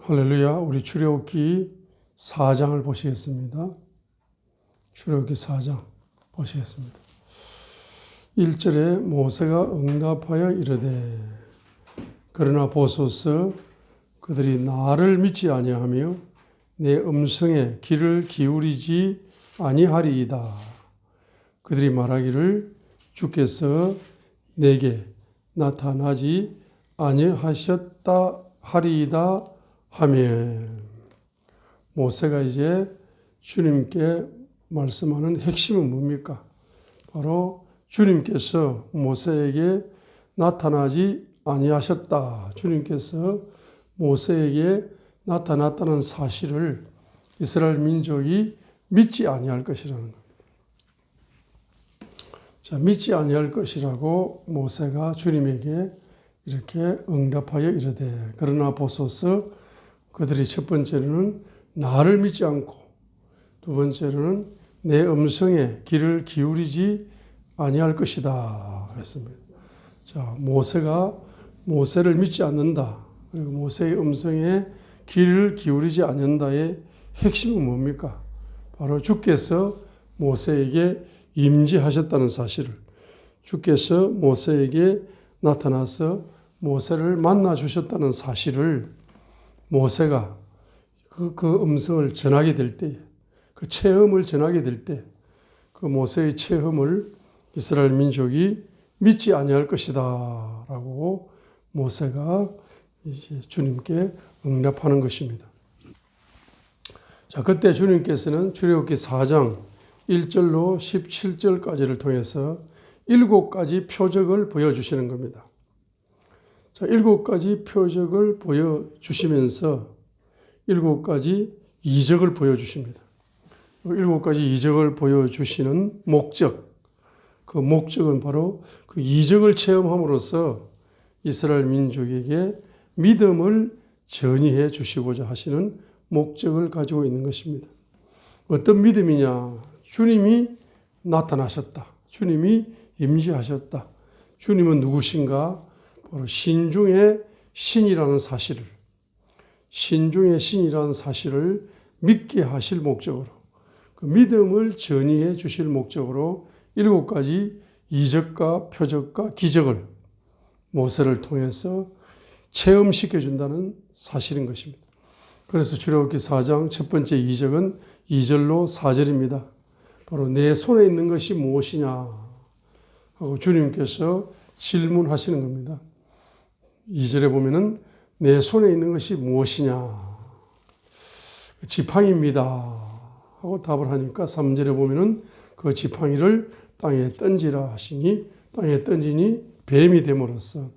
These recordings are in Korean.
할렐루야. 우리 출애굽기 4장을 보시겠습니다. 출애굽기 4장 보시겠습니다. 1절에 모세가 응답하여 이르되 그러나 보소서 그들이 나를 믿지 아니하며 내 음성에 귀를 기울이지 아니하리이다. 그들이 말하기를 주께서 내게 나타나지 아니하셨다 하리이다 하면, 모세가 이제 주님께 말씀하는 핵심은 뭡니까? 바로 주님께서 모세에게 나타나지 아니하셨다. 주님께서 모세에게 나타났다는 사실을 이스라엘 민족이 믿지 아니할 것이라는 겁니다. 자, 믿지 아니할 것이라고 모세가 주님에게 이렇게 응답하여 이르되 그러나 보소서 그들이 첫 번째로는 나를 믿지 않고 두 번째로는 내 음성에 귀를 기울이지 아니할 것이다 했습니다. 자, 모세가 모세를 믿지 않는다. 그리고 모세의 음성에 귀를 기울이지 않는다의 핵심은 뭡니까? 바로 주께서 모세에게 임재하셨다는 사실을, 주께서 모세에게 나타나서 모세를 만나 주셨다는 사실을 모세가 그 음성을 전하게 될 때, 그 체험을 전하게 될 때, 그 모세의 체험을 이스라엘 민족이 믿지 아니할 것이다 라고 모세가 이제 주님께 응답하는 것입니다. 자, 그때 주님께서는 출애굽기 4장 1절로 17절까지를 통해서 7가지 표적을 보여주시는 겁니다. 자, 7가지 표적을 보여주시면서 7가지 이적을 보여주십니다. 7가지 이적을 보여주시는 목적, 그 목적은 바로 그 이적을 체험함으로써 이스라엘 민족에게 믿음을 전이해 주시고자 하시는 목적을 가지고 있는 것입니다. 어떤 믿음이냐? 주님이 나타나셨다. 주님이 임재하셨다. 주님은 누구신가? 바로 신중의 신이라는 사실을, 신중의 신이라는 사실을 믿게 하실 목적으로, 그 믿음을 전이해 주실 목적으로 7가지 이적과 표적과 기적을 모세를 통해서 체험시켜 준다는 사실인 것입니다. 그래서 출애굽기 4장 첫 번째 이적은 2절로 4절입니다. 바로 내 손에 있는 것이 무엇이냐 하고 주님께서 질문하시는 겁니다. 2절에 보면은 내 손에 있는 것이 무엇이냐, 지팡이입니다 하고 답을 하니까 3절에 보면은 그 지팡이를 땅에 던지라 하시니 땅에 던지니 뱀이 됨으로써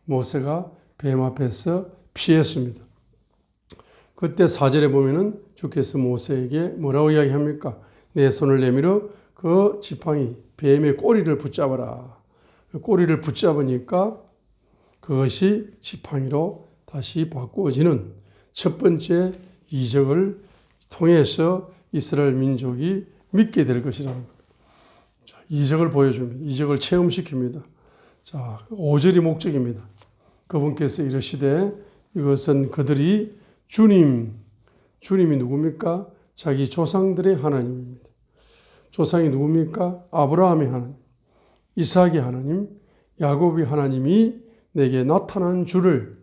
모세가 뱀 앞에서 피했습니다. 그때 4절에 보면은 주께서 모세에게 뭐라고 이야기합니까? 내 손을 내밀어 그 지팡이 뱀의 꼬리를 붙잡아라. 그 꼬리를 붙잡으니까 그것이 지팡이로 다시 바꾸어지는 첫 번째 이적을 통해서 이스라엘 민족이 믿게 될 것이라는 겁니다. 자, 이적을 보여줍니다. 이적을 체험시킵니다. 자, 5절이 목적입니다. 그분께서 이르시되 이것은 그들이 주님이 누굽니까? 자기 조상들의 하나님입니다. 조상이 누굽니까? 아브라함의 하나님, 이삭의 하나님, 야곱의 하나님이 내게 나타난 주를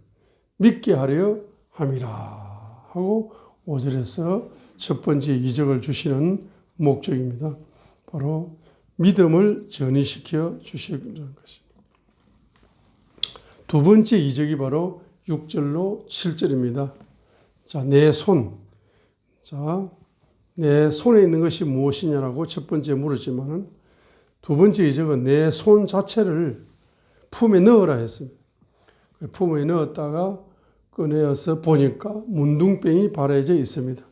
믿게 하려 함이라 하고 5절에서 첫 번째 이적을 주시는 목적입니다. 바로 믿음을 전이시켜 주시는 것입니다. 두 번째 이적이 바로 6절로 7절입니다. 자, 내 손. 자, 내 손에 있는 것이 무엇이냐라고 첫 번째 물었지만은 두 번째 이적은 내 손 자체를 품에 넣으라 했습니다. 품에 넣었다가 꺼내어서 보니까 문둥병이 바래져 있습니다.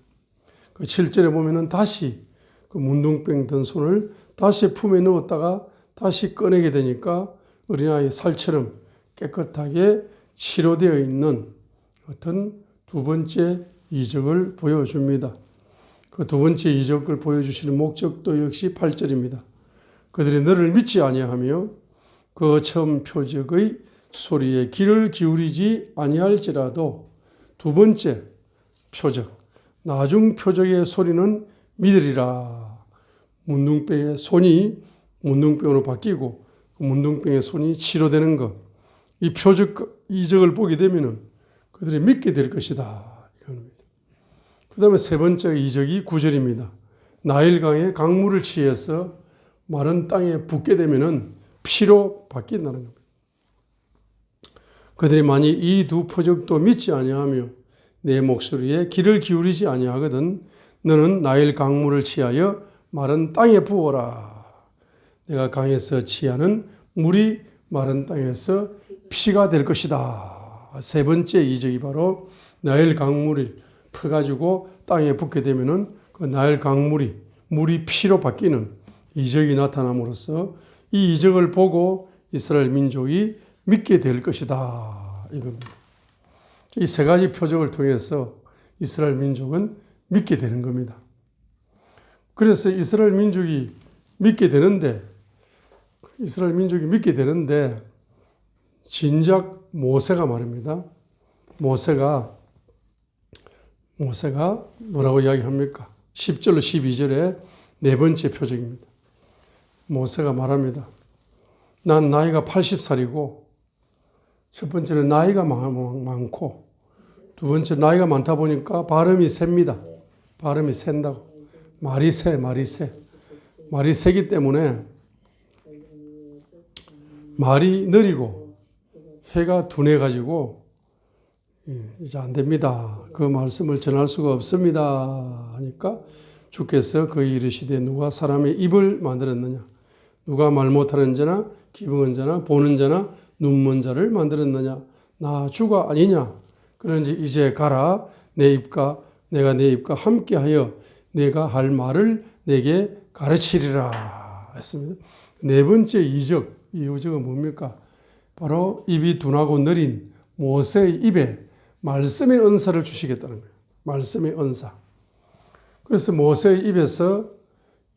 그 7절에 보면은 다시 그 문둥병 든 손을 다시 품에 넣었다가 다시 꺼내게 되니까 어린아이 살처럼 깨끗하게 치료되어 있는 어떤 두 번째 이적을 보여줍니다. 그 두 번째 이적을 보여주시는 목적도 역시 8절입니다. 그들이 너를 믿지 아니하며 그 처음 표적의 소리에 귀를 기울이지 아니할지라도 두 번째 표적, 나중 표적의 소리는 믿으리라. 문둥병의 손이 문둥병으로 바뀌고 그 문둥병의 손이 치료되는 것, 이 표적 이적을 보게 되면 그들이 믿게 될 것이다. 그 다음에 세 번째 이적이 9절입니다. 나일강에 강물을 취해서 마른 땅에 붓게 되면 피로 바뀐다는 겁니다. 그들이 만약 이 두 표적도 믿지 아니하며 내 목소리에 귀를 기울이지 아니하거든 너는 나일 강물을 취하여 마른 땅에 부어라. 내가 강에서 취하는 물이 마른 땅에서 피가 될 것이다. 세 번째 이적이 바로 나일 강물을 퍼가지고 땅에 붓게 되면은 그 나일 강물이 물이 피로 바뀌는 이적이 나타남으로써 이 이적을 보고 이스라엘 민족이 믿게 될 것이다. 이겁니다. 이 세 가지 표적을 통해서 이스라엘 민족은 믿게 되는 겁니다. 그래서 이스라엘 민족이 믿게 되는데 진작 모세가 말입니다. 모세가 뭐라고 이야기합니까? 10절로 12절에 네 번째 표적입니다. 모세가 말합니다. 난 나이가 80살이고 첫 번째는 나이가 많고 두 번째 나이가 많다 보니까 발음이 셉니다. 발음이 샌다고. 말이 세기 때문에 말이 느리고 혀가 둔해가지고 이제 안 됩니다. 그 말씀을 전할 수가 없습니다. 하니까 주께서 그의 이르시되 누가 사람의 입을 만들었느냐? 누가 말 못하는 자나 기붕은 자나 보는 자나 눈먼 자를 만들었느냐? 나 주가 아니냐? 그런지 이제 가라. 내가 내 입과 함께하여 내가 할 말을 내게 가르치리라 했습니다. 네 번째 이적, 이 이적은 뭡니까? 바로 입이 둔하고 느린 모세의 입에 말씀의 은사를 주시겠다는 거예요. 말씀의 은사. 그래서 모세의 입에서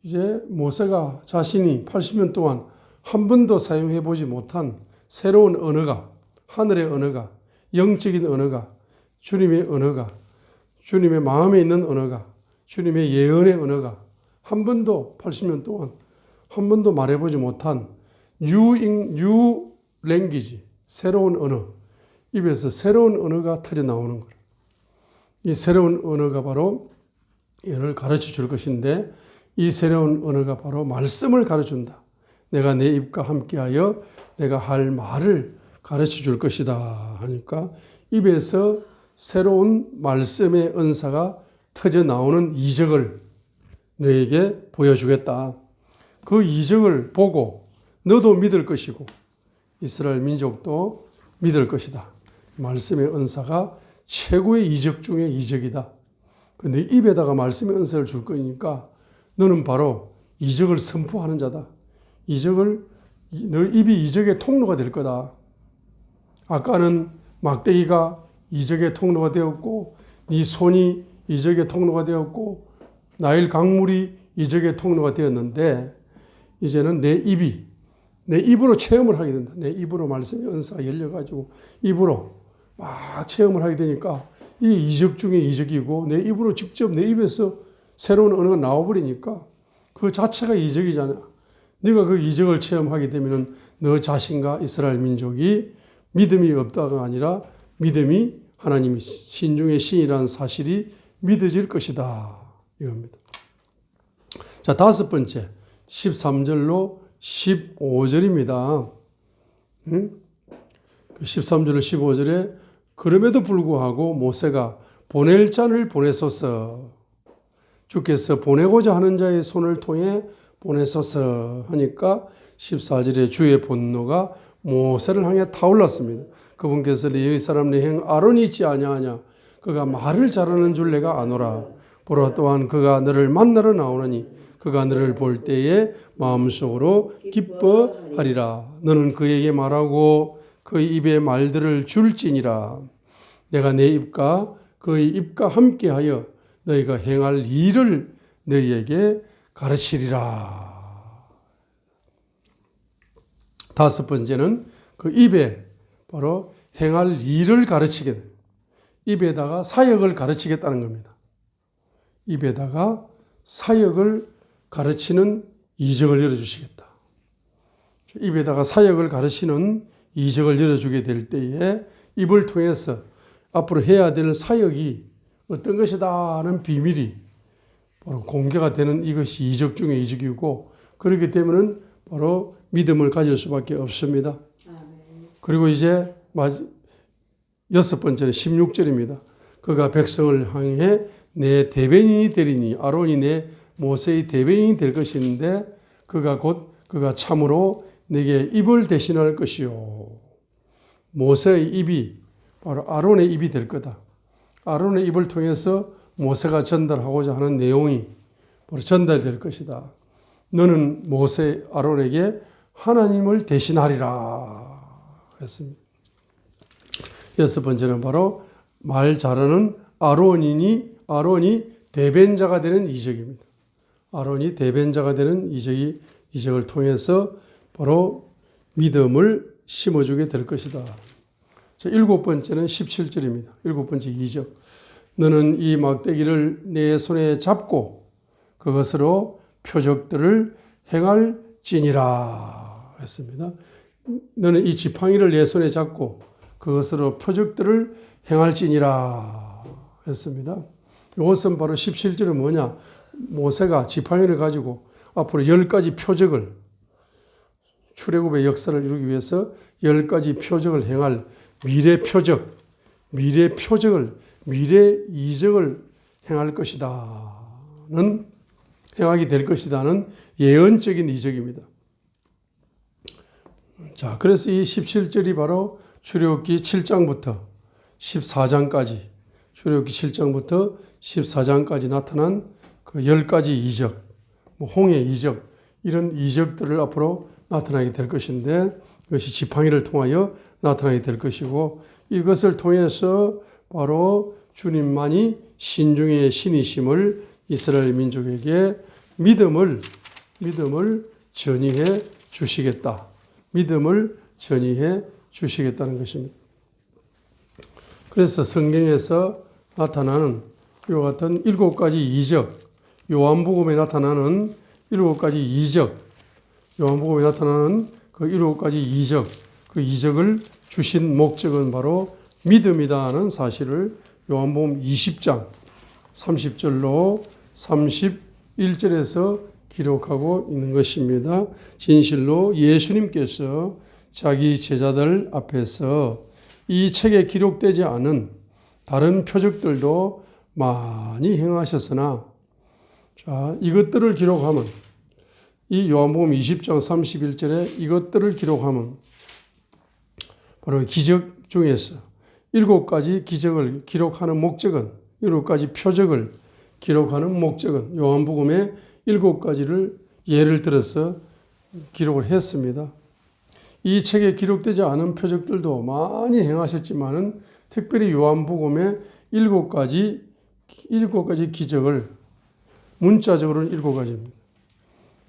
이제 모세가 자신이 80년 동안 한 번도 사용해 보지 못한 새로운 언어가, 하늘의 언어가, 영적인 언어가, 주님의 언어가, 주님의 마음에 있는 언어가, 주님의 예언의 언어가 한 번도 80년 동안 한 번도 말해보지 못한 new language, 새로운 언어, 입에서 새로운 언어가 터져 나오는 거예요. 이 새로운 언어가 바로 얘를 가르쳐 줄 것인데 이 새로운 언어가 바로 말씀을 가르쳐준다. 내가 내 입과 함께하여 내가 할 말을 가르쳐 줄 것이다 하니까 입에서 새로운 말씀의 은사가 터져 나오는 이적을 너에게 보여주겠다. 그 이적을 보고 너도 믿을 것이고 이스라엘 민족도 믿을 것이다. 말씀의 은사가 최고의 이적 중의 이적이다. 근데 입에다가 말씀의 은사를 줄 거니까 너는 바로 이적을 선포하는 자다. 너 입이 이적의 통로가 될 거다. 아까는 막대기가 이적의 통로가 되었고 네 손이 이적의 통로가 되었고 나일 강물이 이적의 통로가 되었는데 이제는 내 입으로 체험을 하게 된다. 내 입으로 말씀의 은사가 열려가지고 입으로 막 체험을 하게 되니까 이 이적 중에 이적이고 내 입으로 직접 내 입에서 새로운 언어가 나와버리니까 그 자체가 이적이잖아. 네가 그 이적을 체험하게 되면 너 자신과 이스라엘 민족이 믿음이 없다가 아니라 믿음이 하나님이 신중의 신이라는 사실이 믿어질 것이다. 이겁니다. 자, 다섯 번째 13절로 15절입니다. 13절로 15절에 그럼에도 불구하고 모세가 보낼 자를 보내소서 주께서 보내고자 하는 자의 손을 통해 보내소서 하니까 14절에 주의 분노가 모세를 향해 타올랐습니다. 그분께서 레위 사람 레행 아론이 있지 아니하냐 그가 말을 잘하는 줄 내가 아노라. 보라 또한 그가 너를 만나러 나오느니 그가 너를 볼 때에 마음속으로 기뻐하리라. 너는 그에게 말하고 그의 입에 말들을 줄지니라. 내가 내 입과 그의 입과 함께하여 너희가 행할 일을 너희에게 가르치리라. 다섯 번째는 그 입에 바로 행할 일을 가르치게 됩니다. 입에다가 사역을 가르치겠다는 겁니다. 입에다가 사역을 가르치는 이적을 열어주시겠다. 입에다가 사역을 가르치는 이적을 열어주게 될 때에 입을 통해서 앞으로 해야 될 사역이 어떤 것이다 하는 비밀이 바로 공개가 되는 이것이 이적 중의 이적이고, 그렇기 때문에 바로 믿음을 가질 수밖에 없습니다. 그리고 이제 여섯 번째는 16절입니다. 그가 백성을 향해 내 대변인이 되리니, 아론이 내 모세의 대변인이 될 것인데 그가 참으로 내게 입을 대신할 것이요. 모세의 입이 바로 아론의 입이 될 거다. 아론의 입을 통해서 모세가 전달하고자 하는 내용이 바로 전달될 것이다. 너는 아론에게 하나님을 대신하리라 했습니다. 여섯 번째는 바로 말 잘하는 아론이 대변자가 되는 이적입니다. 아론이 대변자가 되는 이적을 통해서 바로 믿음을 심어주게 될 것이다. 일곱 번째는 17절입니다. 일곱 번째 이적. 너는 이 막대기를 내 손에 잡고 그것으로 표적들을 행할지니라 했습니다. 너는 이 지팡이를 내 손에 잡고 그것으로 표적들을 행할지니라 했습니다. 이것은 바로 17절은 뭐냐? 모세가 지팡이를 가지고 앞으로 10가지 표적을, 출애굽의 역사를 이루기 위해서 10가지 표적을 행할 미래 이적을 행할 것이다는, 행하게 될 것이다는 예언적인 이적입니다. 자, 그래서 이 17절이 바로 출애굽기 7장부터 14장까지, 출애굽기 7장부터 14장까지 나타난 그 10가지 이적, 홍해 이적, 이런 이적들을 앞으로 나타나게 될 것인데, 이것이 지팡이를 통하여 나타나게 될 것이고, 이것을 통해서 바로 주님만이 신중의 신이심을 이스라엘 민족에게 믿음을 전이해 주시겠다. 믿음을 전이해 주시겠다는 것입니다. 그래서 성경에서 나타나는 이와 같은 7가지 이적, 요한복음에 나타나는 7가지 이적, 요한복음에 나타나는 그 7가지 이적, 그 이적을 주신 목적은 바로 믿음이다는 사실을 요한복음 20장 30절로 31절에서 기록하고 있는 것입니다. 진실로 예수님께서 자기 제자들 앞에서 이 책에 기록되지 않은 다른 표적들도 많이 행하셨으나, 자, 이것들을 기록하면, 이 요한복음 20장 31절에 이것들을 기록하면 바로 기적 중에서 7가지 기적을 기록하는 목적은, 7가지 표적을 기록하는 목적은 요한복음의 7가지를 예를 들어서 기록을 했습니다. 이 책에 기록되지 않은 표적들도 많이 행하셨지만은 특별히 요한복음의 7가지 기적을, 문자적으로는 7가지입니다.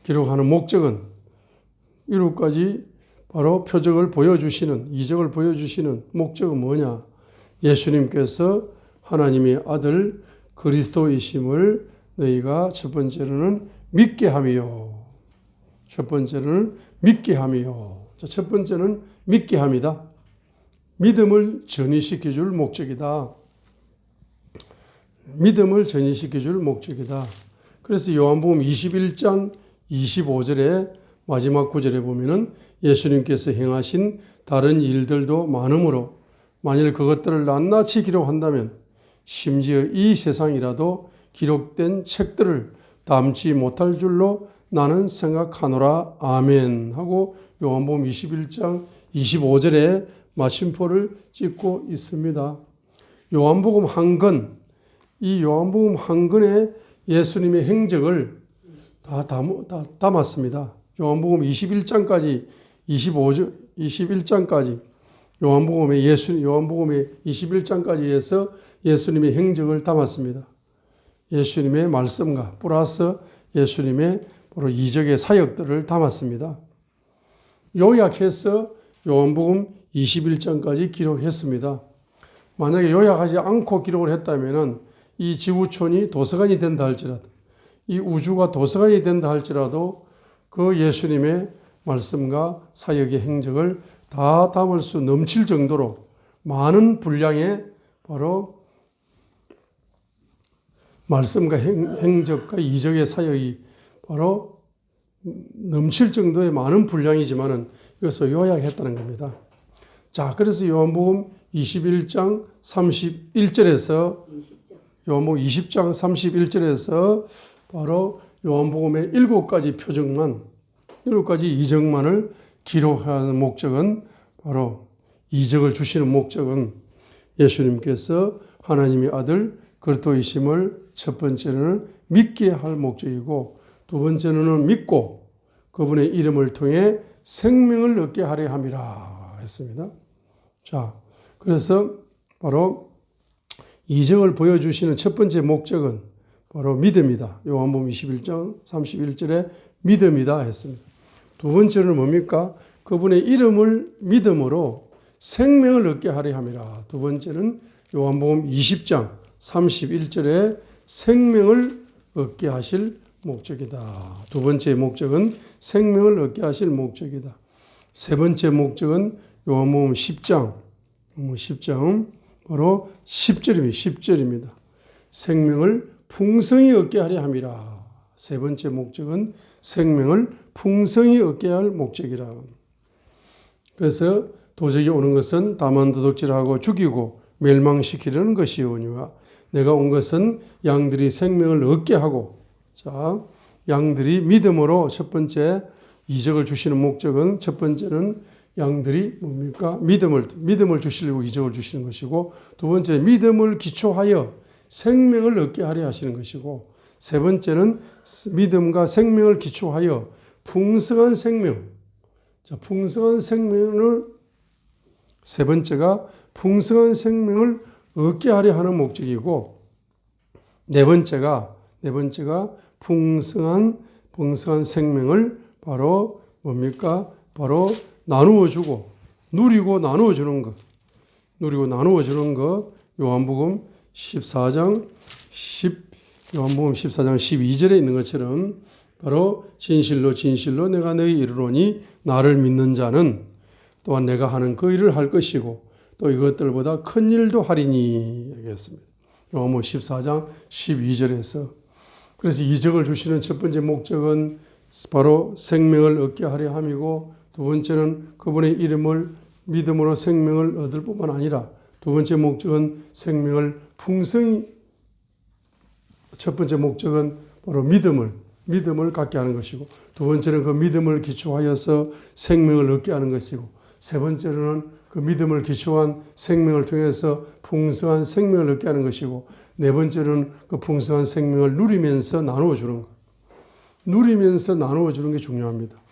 기록하는 목적은 7가지 바로 표적을 보여주시는, 이적을 보여주시는 목적은 뭐냐? 예수님께서 하나님의 아들 그리스도이심을 너희가 첫 번째로는 믿게 하며, 첫 번째는 믿게 하며, 첫 번째는 믿게 합니다. 믿음을 전이시켜 줄 목적이다. 믿음을 전이시켜 줄 목적이다. 그래서 요한복음 21장 25절에 마지막 구절에 보면은 예수님께서 행하신 다른 일들도 많으므로 만일 그것들을 낱낱이 기록한다면 심지어 이 세상이라도 기록된 책들을 담지 못할 줄로 나는 생각하노라. 아멘 하고 요한복음 21장 25절에 마침표를 찍고 있습니다. 요한복음 한 권, 이 요한복음 한 권에 예수님의 행적을 다 담았습니다. 요한복음 21장까지, 21장까지 요한복음의 21장까지 해서 예수님의 행적을 담았습니다. 예수님의 말씀과 플러스 예수님의 바로 이적의 사역들을 담았습니다. 요약해서 요한복음 21장까지 기록했습니다. 만약에 요약하지 않고 기록을 했다면 이 지구촌이 도서관이 된다 할지라도, 이 우주가 도서관이 된다 할지라도 그 예수님의 말씀과 사역의 행적을 다 담을 수 넘칠 정도로 많은 분량의 바로 말씀과 행적과 이적의 사역이 바로 넘칠 정도의 많은 분량이지만은 이것을 요약했다는 겁니다. 자, 그래서 요한복음 21장 31절에서 요한복음 20장 31절에서 바로 요한복음의 7가지 표적만, 7가지 이적만을 기록하는 목적은 바로 이적을 주시는 목적은 예수님께서 하나님의 아들 그리스도이심을 첫 번째는 믿게 할 목적이고 두 번째는 믿고 그분의 이름을 통해 생명을 얻게 하려 함이라 했습니다. 자, 그래서 바로 이적을 보여주시는 첫 번째 목적은 바로 믿음이다. 요한복음 21장 31절에 믿음이다 했습니다. 두 번째는 뭡니까? 그분의 이름을 믿음으로 생명을 얻게 하려 함이라. 두 번째는 요한복음 20장 31절에 생명을 얻게 하실 목적이다. 두 번째 목적은 생명을 얻게 하실 목적이다. 세 번째 목적은 요한복음 10장 바로 10절입니다. 생명을 풍성히 얻게 하려 함이라. 세 번째 목적은 생명을 풍성히 얻게 할 목적이라. 그래서 도적이 오는 것은 다만 도둑질하고 죽이고 멸망시키려는 것이오니와 내가 온 것은 양들이 생명을 얻게 하고, 자, 양들이 믿음으로 첫 번째 이적을 주시는 목적은 첫 번째는 양들이 뭡니까? 믿음을 주시려고 이적을 주시는 것이고 두 번째 믿음을 기초하여 생명을 얻게 하려 하시는 것이고 세 번째는 믿음과 생명을 기초하여 풍성한 생명, 자, 풍성한 생명을 세 번째가 풍성한 생명을 얻게 하려 하는 목적이고 네 번째가 풍성한 생명을 바로 뭡니까? 바로 나누어 주고 누리고 나누어 주는 것. 요한복음 14장 12절에 있는 것처럼 바로 진실로 내가 너희 이르노니 나를 믿는 자는 또한 내가 하는 그 일을 할 것이고 또 이것들보다 큰 일도 하리니 얘기했습니다. 요한복음 14장 12절에서 그래서 이적을 주시는 첫 번째 목적은 바로 생명을 얻게 하려 함이고 두 번째는 그분의 이름을 믿음으로 생명을 얻을 뿐만 아니라 두 번째 목적은 생명을 풍성히 첫 번째 목적은 바로 믿음을 갖게 하는 것이고 두 번째는 그 믿음을 기초하여서 생명을 얻게 하는 것이고 세 번째로는 그 믿음을 기초한 생명을 통해서 풍성한 생명을 얻게 하는 것이고 네 번째로는 그 풍성한 생명을 누리면서 나누어 주는 것. 누리면서 나누어 주는 게 중요합니다.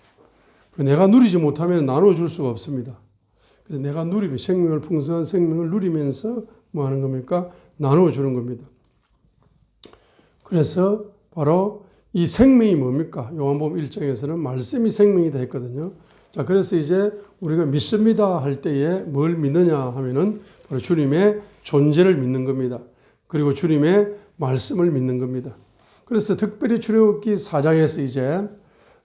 내가 누리지 못하면 나누어 줄 수가 없습니다. 그래서 내가 누리면 풍성한 생명을 누리면서 뭐 하는 겁니까? 나누어 주는 겁니다. 그래서 바로 이 생명이 뭡니까? 요한복음 1장에서는 말씀이 생명이다 했거든요. 자, 그래서 이제 우리가 믿습니다 할 때에 뭘 믿느냐 하면은 바로 주님의 존재를 믿는 겁니다. 그리고 주님의 말씀을 믿는 겁니다. 그래서 특별히 출애굽기 4장에서 이제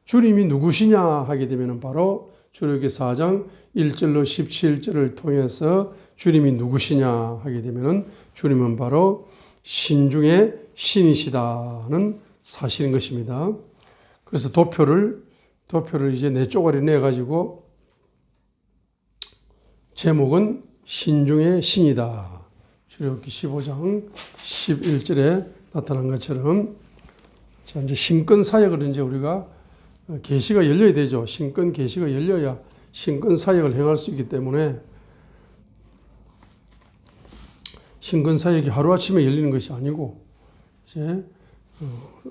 주님이 누구시냐 하게 되면은 바로 출애굽기 4장 1절로 17절을 통해서 주님이 누구시냐 하게 되면은 주님은 바로 신중의 신이시다는 사실인 것입니다. 그래서 도표를 이제 네 쪼가리 내가지고 제목은 신중의 신이다. 출애굽기 15장 11절에 나타난 것처럼 자, 이제 신권 사역을 이제 우리가 계시가 열려야 되죠. 신권 계시가 열려야 신권 사역을 행할 수 있기 때문에 신권 사역이 하루아침에 열리는 것이 아니고 이제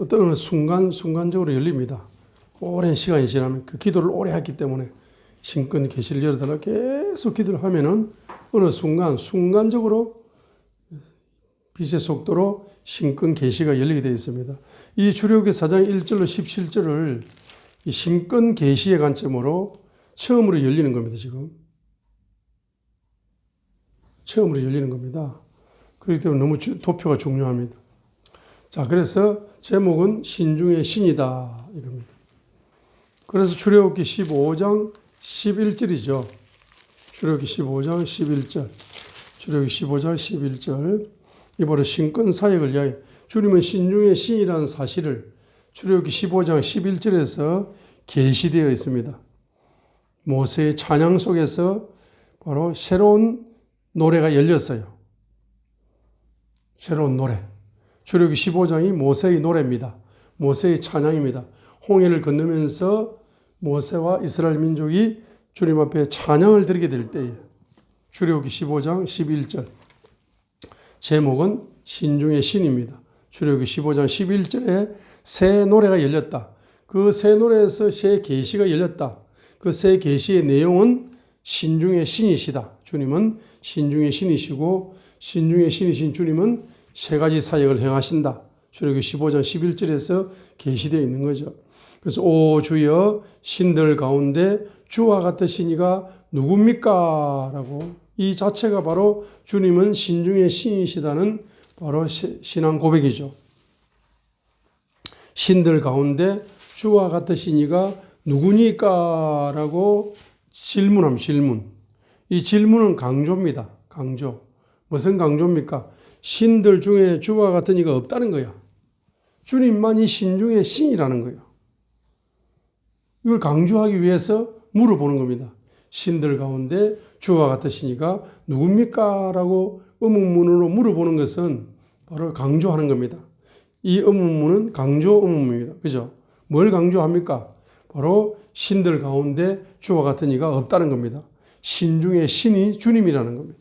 어떤 순간적으로 열립니다. 오랜 시간이 지나면 그 기도를 오래 했기 때문에 신권 계시를 열어달라 계속 기도를 하면은 어느 순간적으로 빛의 속도로 신권 계시가 열리게 되어 있습니다. 이 출애굽기 4장 1절로 17절을 이 신권 계시의 관점으로 처음으로 열리는 겁니다. 지금 처음으로 열리는 겁니다. 그렇기 때문에 너무 도표가 중요합니다. 자, 그래서 제목은 신중의 신이다 이겁니다. 그래서 출애굽기 15장 11절이죠. 출애굽기 15장 11절. 출애굽기 15장 11절. 이 바로 신권 사역을 이야기. 주님은 신중의 신이라는 사실을 출애굽기 15장 11절에서 계시되어 있습니다. 모세의 찬양 속에서 바로 새로운 노래가 열렸어요. 새로운 노래. 출애굽기 15장이 모세의 노래입니다. 모세의 찬양입니다. 홍해를 건너면서 모세와 이스라엘 민족이 주님 앞에 찬양을 드리게 될 때에 출애굽기 15장 11절 제목은 신중의 신입니다. 출애굽기 15장 11절에 새 노래가 열렸다. 그 새 노래에서 새 계시가 열렸다. 그 새 계시의 내용은 신중의 신이시다. 주님은 신중의 신이시고 신중의 신이신 주님은 세 가지 사역을 행하신다. 출애굽기 15장 11절에서 계시되어 있는 거죠. 그래서 오 주여 신들 가운데 주와 같으신 이가 누굽니까? 라고 이 자체가 바로 주님은 신중의 신이시다는 바로 신앙 고백이죠. 신들 가운데 주와 같으신 이가 누구니까? 라고 질문함 질문. 이 질문은 강조입니다. 강조. 무슨 강조입니까? 신들 중에 주와 같은 이가 없다는 거야. 주님만이 신중의 신이라는 거예요. 이걸 강조하기 위해서 물어보는 겁니다. 신들 가운데 주와 같으신 이가 누굽니까? 라고 의문문으로 물어보는 것은 바로 강조하는 겁니다. 이 의문문은 강조 의문문입니다. 그죠? 뭘 강조합니까? 바로 신들 가운데 주와 같은 이가 없다는 겁니다. 신중의 신이 주님이라는 겁니다.